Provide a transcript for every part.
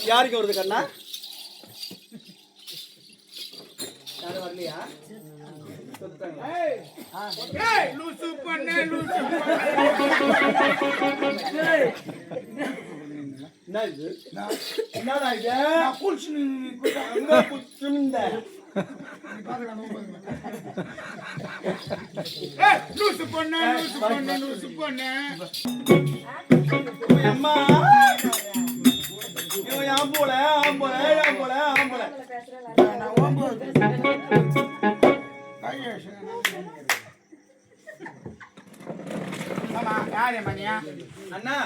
யாருக்கு வருது கண்ணா? யாரும் வரலையா? என்னடா இது? அம்மா ஆம்போல ஆம்போல ஆம்போல ஆம்போல அண்ணா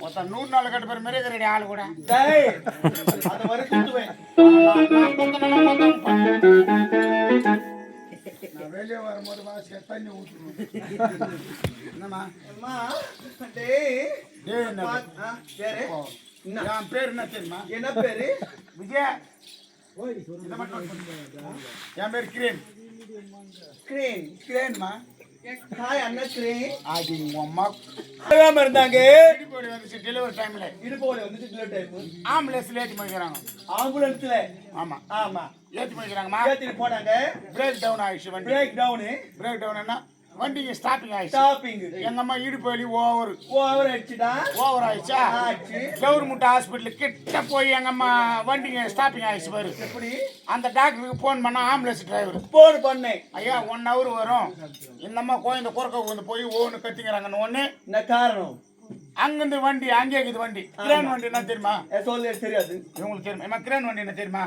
மொத்தம் 100 நாள் கட்டு பேர் மாதிரி இருக்கிற ஆளு கூட அது வரை குத்துவேன். வெளியே வரும்போது வாசிக்க தண்ணி ஊற்றணும். என்னம்மா என் பேர் என்ன தெரியுமா? என்ன பேரு? விஜயா. என் பேர் கிரேன். கிரேன் கிரேன்மா. ஹாய் அண்ணா கிரேன். அது அம்மா இருந்தாங்க இடுப்போடி வந்துச்சு டெலிவரி டைம்ல. இடுப்போடி வந்துச்சு டெலிவரி டைம். ஆம்புலன்ஸ்ல ஏற்றி போய்க்கிறாங்க. ஆம்புலன்ஸ்ல? ஆமா ஆமா ஏற்றி போய்க்கிறாங்கம்மா. ஏற்றிட்டு போனாங்க. பிரேக் டவுன் ஆயிடுச்சு வண்டி. Break town? பிரேக் டவுன்னா வண்டிங்க ஸ்டாப்பிங் ஆயிடுச்சு. ஸ்டாப்பிங். எங்க அம்மா இடுப்பு வலி ஓவர் ஆயிடுச்சுடா. ஓவர் ஆயிடுச்சா? கவர்மெண்ட் ஹாஸ்பிட்டல் கிட்ட போய் எங்க அம்மா வண்டிங்க ஸ்டாப்பிங் ஆயிடுச்சு பாரு. எப்படி? அந்த டாக்டருக்கு போன் பண்ணா ஆம்புலன்ஸ் டிரைவர் போன் பண்ணேன். ஐயா 1 hour வரும். இந்த அம்மா குழந்தை குறுக்க வந்து போய் ஓன்னு கத்திங்கிறாங்கன்னு ஒண்ணு. என்ன காரணம்? அங்கிருந்து வண்டி அங்கே இருக்குது வண்டி. கிரேன் வண்டி என்ன தெரியுமா? சொல்ல தெரியாது. உங்களுக்கு தெரியுமா? கிரேன் வண்டி என்ன தெரியுமா?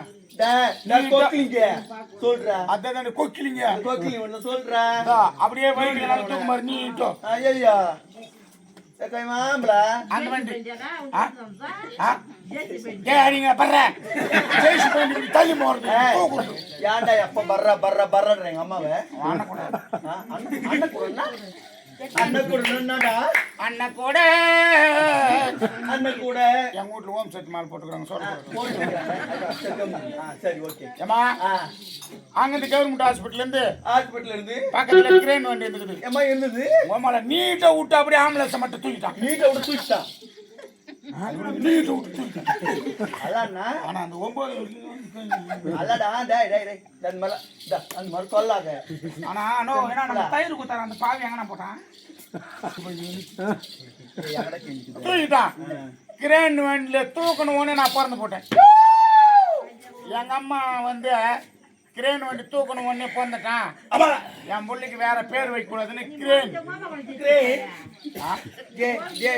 சொல்றா. அதான் கொக்கிலிங்க. கொக்கிலிங்க ஒண்ணு சொல்றா. அப்படியே வண்டி நல்லா தூக்கு மாதிரி நீட்டோ. ஐயா அந்த வண்டி நீங்க பர்ற ஜெயிச்சு போய் தள்ளி போறது. ஏன்டா எப்ப பர்ற பர்ற பர்றன்ற எங்க அம்மாவை அண்ணன் கூட அண்ணன் கூட அண்ணன் கூட எங்க வீட்டுல ஓம் சக்தி மால் போட்டுக்கிறாங்க. சரி ஓகே. ஏமா அங்கிருந்து கவர்மெண்ட் ஹாஸ்பிட்டல்ல இருந்து பக்கத்துல கிரேன் வண்டி இருந்தது. ஏமா இருந்தது? ஓமால நீட்டா விட்டு அப்படியே ஆம்புலன்ஸ் மட்டும் தூக்கிட்டான். நீட்டா விட்டு தூக்கிட்டான். ஆனா அந்த 9 அல்லடா டேய் டேய் டேய் தன் மல அந்த மர சொல்லாத. ஆனா நோ என்ன நம்ம தயிர் குத்தற அந்த பாவி எங்கன போட்டான்? தூக்கிட்டான். கிரேன் வண்டியில தூக்கணும் ஒன்று நான் பிறந்து போட்டேன். எங்க அம்மா வந்து கிரேன் வண்டி தூக்கணும் ஒன்னே பிறந்துட்டான். ஆமா என் பிள்ளைக்கு வேற பேர் வைக்க கூடாதுன்னு கிரேன். J J